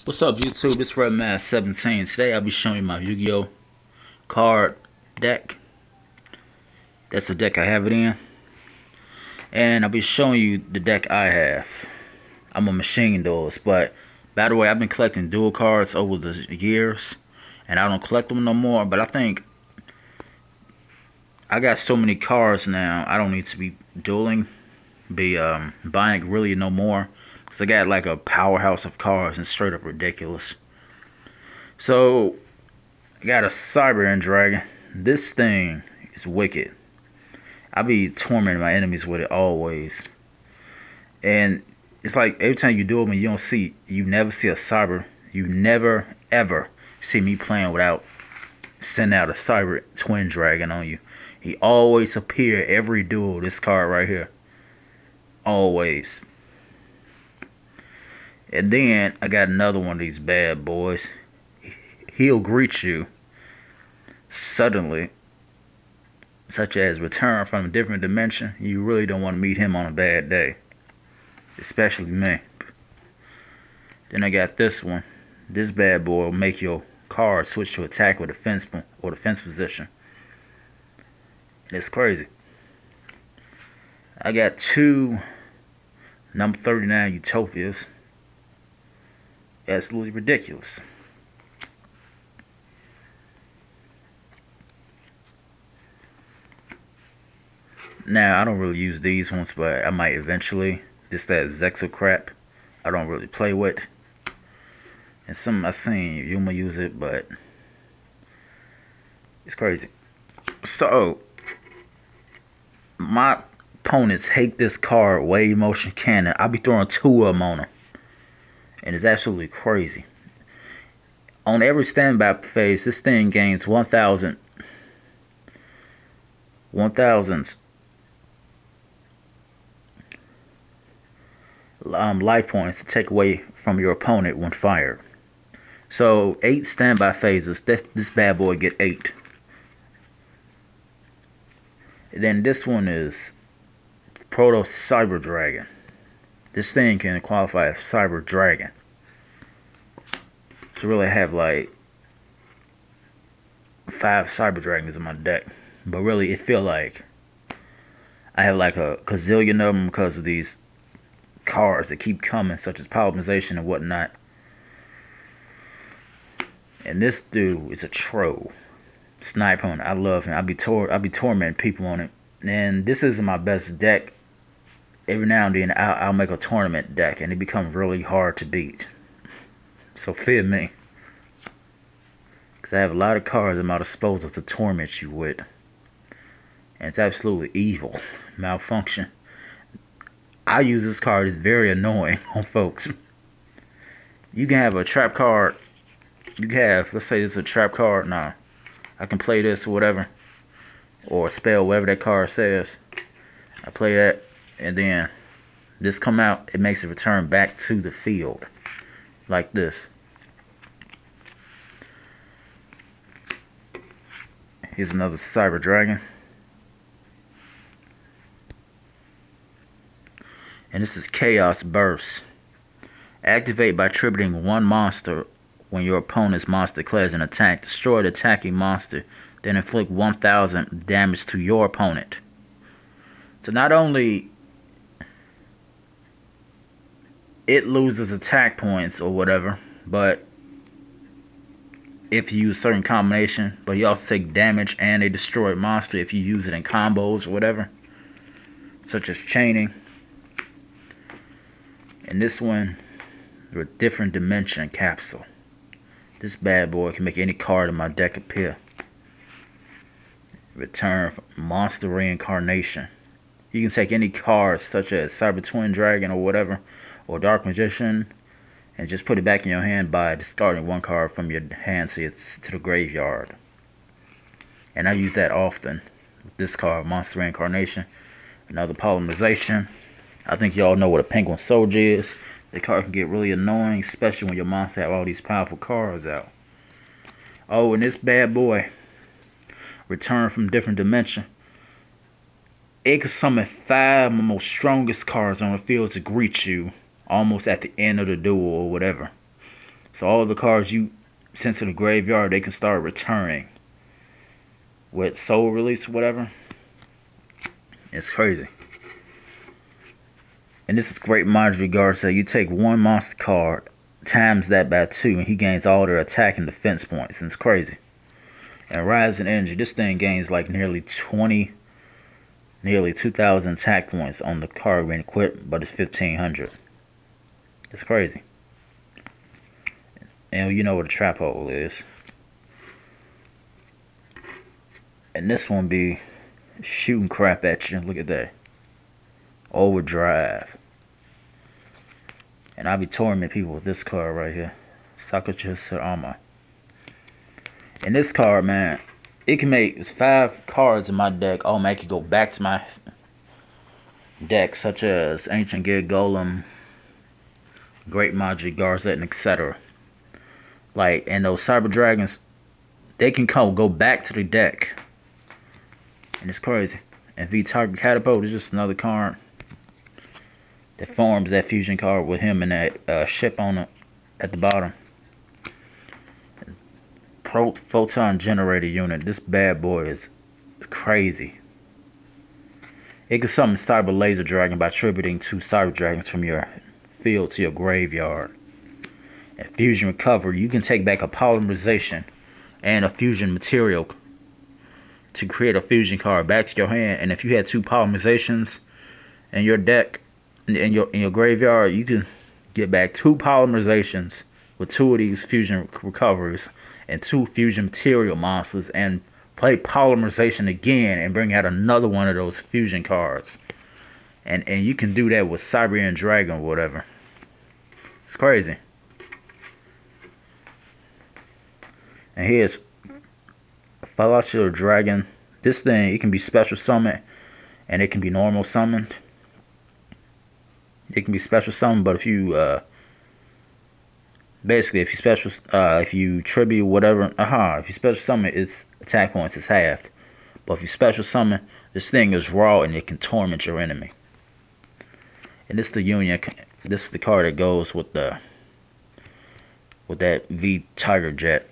What's up, YouTube? It's Redman17. Today I'll be showing you my Yu-Gi-Oh card deck. That's the deck I have it in. And I'll be showing you the deck I have. I'm a machine duelist, but by the way, I've been collecting duel cards over the years, and I don't collect them no more. But I think I got so many cards now, I don't need to be dueling, buying really no more, because I got like a powerhouse of cards and straight up ridiculous. So I got a Cyber End Dragon. This thing is wicked. I be tormenting my enemies with it always. And it's like every time you do it, you never see a Cyber. You never ever see me playing without sending out a Cyber Twin Dragon on you. He always appear every duel. This card right here. Always. And then I got another one of these bad boys. He'll greet you suddenly, such as return from a different dimension. You really don't want to meet him on a bad day, especially me. Then I got this one. This bad boy will make your card switch to attack or defense position. And it's crazy. I got two number 39 Utopias. Absolutely ridiculous. Now, I don't really use these ones, but I might eventually. This that Zexo crap I don't really play with. And some I seen Yuma use it, but it's crazy. So, my opponents hate this card, Wave Motion Cannon. I'll be throwing two of them on them. And it's absolutely crazy. On every standby phase, this thing gains 1,000 life points to take away from your opponent when fired. So 8 standby phases. This bad boy get 8. And then this one is Proto Cyber Dragon. This thing can qualify as Cyber Dragon. So really I have like 5 Cyber Dragons in my deck. But really it feel like I have like a gazillion of them because of these cards that keep coming, such as polymerization and whatnot. And this dude is a troll. Sniper on it. I love him. I'll be tormenting people on it. And this isn't my best deck. Every now and then I'll make a tournament deck and it becomes really hard to beat. So fear me. Because I have a lot of cards at my disposal to torment you with. And it's absolutely evil. Malfunction. I use this card. It's very annoying on folks. You can have a trap card. You can have, let's say this is a trap card. Nah, I can play this or whatever. Or spell whatever that card says. I play that. And then this come out. It makes it return back to the field. Like this. Here's another Cyber Dragon. And this is Chaos Burst. Activate by tributing one monster when your opponent's monster declares an attack. Destroy the attacking monster, then inflict 1,000 damage to your opponent. So not only it loses attack points or whatever, but if you use a certain combination, but you also take damage and a destroyed monster if you use it in combos or whatever, such as chaining. And this one, a different dimension capsule. This bad boy can make any card in my deck appear. Return monster reincarnation. You can take any cards such as Cyber Twin Dragon or whatever, or Dark Magician, and just put it back in your hand by discarding one card from your hand to the graveyard. And I use that often with this card, Monster Reincarnation. Another polymerization. I think y'all know what a Penguin Soldier is. The card can get really annoying, especially when your monster have all these powerful cards out. Oh, and this bad boy, return from different dimension. It can summon 5 of the most strongest cards on the field to greet you almost at the end of the duel or whatever. So all the cards you sent to the graveyard, they can start returning with soul release or whatever. It's crazy. And this is great mod regards that you take one monster card, times that by 2, and he gains all their attack and defense points. And it's crazy. And rise in energy, this thing gains like nearly 2,000 attack points on the card when equipped, but it's 1,500. It's crazy. And you know what a trap hole is. And this one be shooting crap at you. Look at that. Overdrive. And I be tormenting people with this card right here. Sakucha Sarama. And this card, man, it can make 5 cards in my deck. Oh, man, I could go back to my deck, such as Ancient Gear Golem, Great Magic Garzette, and etc. Like, and those Cyber Dragons, they can go back to the deck. And it's crazy. And V-Tiger Catapult is just another card that forms that fusion card with him and that ship on it at the bottom. Photon generator unit. This bad boy is crazy. It can summon Cyber Laser Dragon by attributing 2 Cyber Dragons from your field to your graveyard. And fusion recovery, you can take back a polymerization and a fusion material to create a fusion card back to your hand. And if you had 2 polymerizations in your deck, in your graveyard, you can get back 2 polymerizations with 2 of these fusion recoveries and 2 fusion material monsters, and play polymerization again and bring out another one of those fusion cards. And you can do that with Siberian Dragon or whatever. It's crazy. And here's Celestial Dragon. This thing, it can be special summoned and it can be normal summoned. It can be special summoned, but if you basically if you tribute whatever, if you special summon, its attack points is halved. But if you special summon, this thing is raw and it can torment your enemy. And this is the union. This is the card that goes with that V Tiger Jet.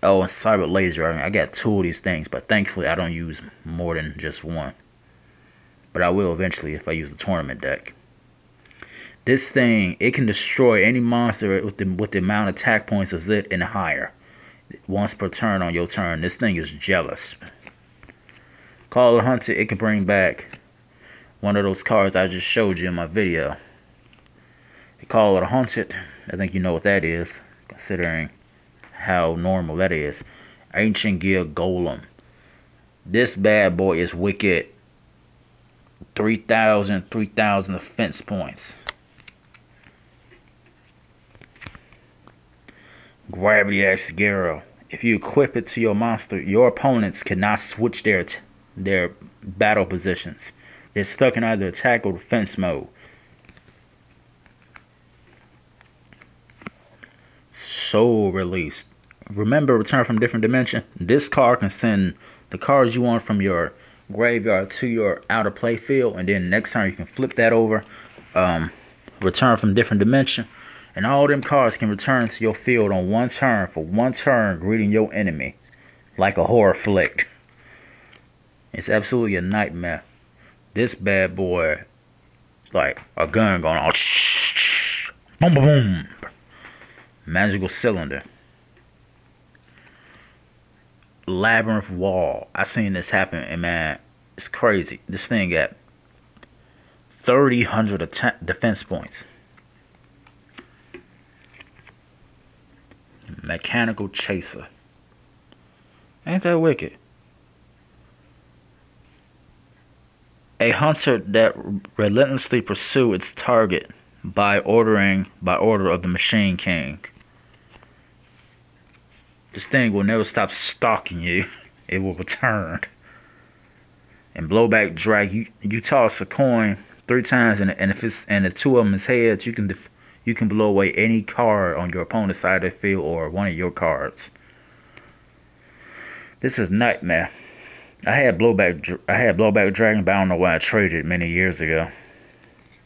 Oh, and Cyber Laser. I got 2 of these things, but thankfully I don't use more than just one. But I will eventually if I use the tournament deck. This thing, it can destroy any monster with the amount of attack points of it and higher. Once per turn on your turn. This thing is jealous. Call it Hunter, it can bring back one of those cards I just showed you in my video. They call it a Haunted. I think you know what that is, considering how normal that is. Ancient Gear Golem. This bad boy is wicked. 3,000 defense points. Gravity Axe Gyro. If you equip it to your monster, your opponents cannot switch their battle positions. They're stuck in either attack or defense mode. Soul Release. Remember, return from different dimension. This card can send the cards you want from your graveyard to your outer play field, and then next time you can flip that over, return from different dimension, and all them cards can return to your field on one turn for one turn, greeting your enemy like a horror flick. It's absolutely a nightmare. This bad boy is like a gun going on. Boom, boom, boom. Magical Cylinder. Labyrinth Wall. I seen this happen, and man, it's crazy. This thing got 3,000 defense points. Mechanical Chaser. Ain't that wicked? A hunter that relentlessly pursues its target by order of the Machine King. This thing will never stop stalking you. It will return. And Blowback Drag. You toss a coin 3 times, and if 2 of them is heads, you can blow away any card on your opponent's side of the field or one of your cards. This is nightmare. I had Blowback Dragon, but I don't know why I traded it many years ago.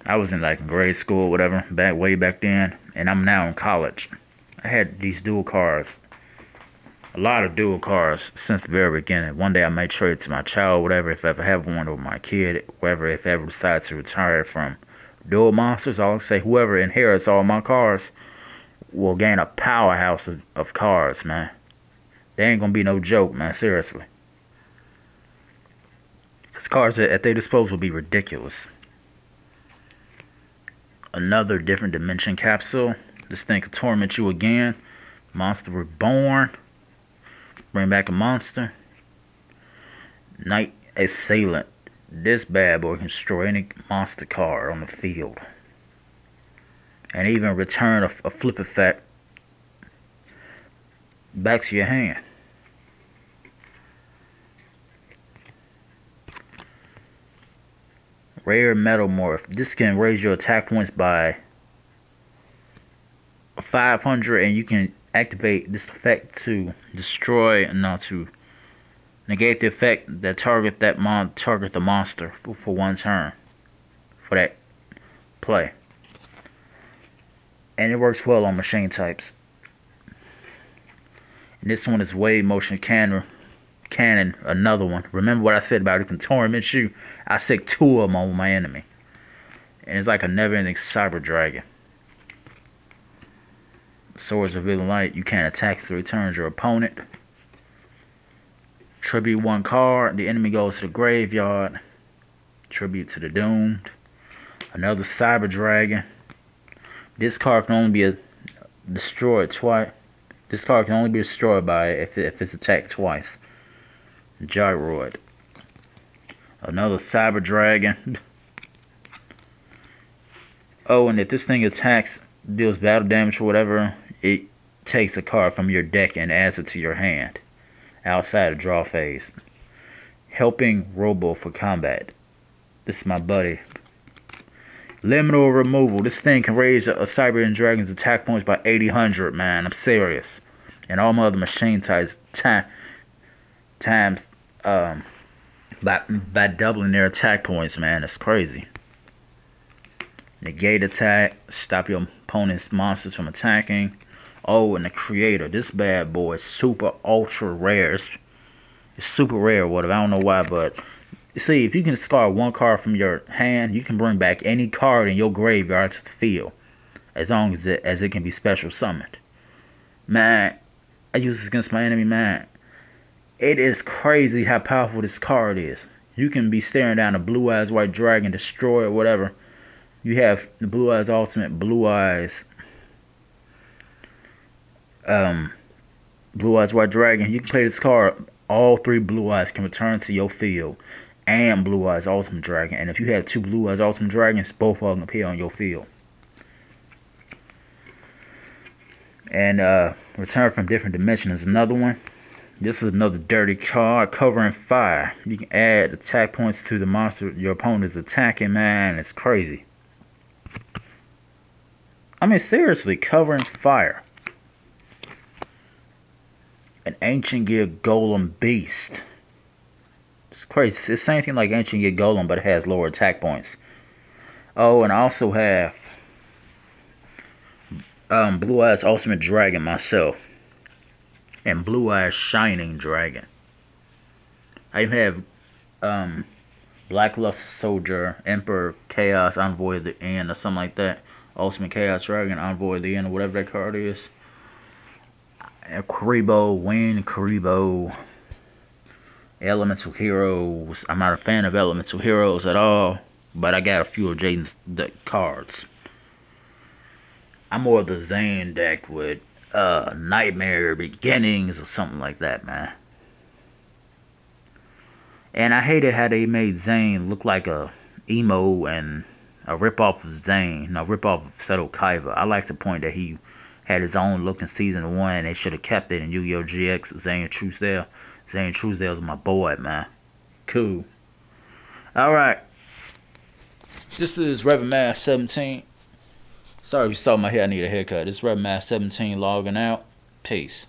I was in like grade school, whatever, way back then, and I'm now in college. I had these dual cars, a lot of dual cars since the very beginning. One day I may trade it to my child, whatever, if I ever have one, or my kid, whatever, if I ever decide to retire from dual monsters. I'll say whoever inherits all my cars will gain a powerhouse of cars, man. They ain't gonna be no joke, man, seriously. Because cars at their disposal will be ridiculous. Another different dimension capsule. This thing could torment you again. Monster Reborn. Bring back a monster. Night Assailant. This bad boy can destroy any monster card on the field. And even return a flip effect back to your hand. Rare Metamorph. This can raise your attack points by 500, and you can activate this effect to destroy, not to negate the effect that target the monster for one turn for that play. And it works well on machine types. And this one is Wave Motion Cannon, another one. Remember what I said about it can torment you? I sick 2 of them on my enemy. And it's like a never-ending cyber dragon. Swords of Villain Light. You can't attack 3 turns your opponent. Tribute 1 card. The enemy goes to the graveyard. Tribute to the Doomed. Another cyber dragon. This card can only be destroyed twice. This card can only be destroyed by if it's attacked twice. Gyroid. Another cyber dragon. Oh, and if this thing attacks, deals battle damage or whatever, it takes a card from your deck and adds it to your hand outside of draw phase. Helping Robo for combat. This is my buddy. Liminal Removal. This thing can raise a Cyber and Dragon's attack points by 800, man. I'm serious. And all my other machine types times by doubling their attack points, man. It's crazy. Negate attack. Stop your opponent's monsters from attacking. Oh, and the Creator. This bad boy is super ultra rare. It's super rare, whatever. I don't know why, but see, if you can discard 1 card from your hand, you can bring back any card in your graveyard to the field, as long as it can be special summoned. Man, I use this against my enemy, man. It is crazy how powerful this card is. You can be staring down a Blue Eyes White Dragon, destroy it, whatever. You have the Blue Eyes Ultimate, Blue Eyes White Dragon. You can play this card. All 3 Blue Eyes can return to your field. And Blue Eyes Ultimate Dragon. And if you have 2 Blue Eyes Ultimate Dragons, both of them appear on your field. And Return from Different Dimensions is another one. This is another dirty card, Covering Fire. You can add attack points to the monster your opponent is attacking, man. It's crazy. I mean, seriously, Covering Fire. An Ancient Gear Golem Beast. It's crazy. It's the same thing like Ancient Gear Golem, but it has lower attack points. Oh, and I also have Blue Eyes Ultimate Dragon myself. And Blue Eyes Shining Dragon. I even have Blackluster Soldier, Emperor Chaos, Envoy of the End, or something like that. Ultimate Chaos Dragon, Envoy of the End, or whatever that card is. Karibo, Wayne Karibo. Elemental Heroes. I'm not a fan of Elemental Heroes at all, but I got a few of Jaden's cards. I'm more of the Zane deck with Nightmare Beginnings or something like that, man. And I hated how they made Zane look like a emo and a ripoff of Zane, a ripoff of Seto Kaiba. I like to point that he had his own look in Season 1, and they should have kept it in Yu-Gi-Oh! GX, Zane Truesdale. Zane Truesdale's my boy, man. Cool. Alright. This is Reverend Mass 17. Sorry if you saw my hair, I need a haircut. This is Reverend Mass 17 logging out. Peace.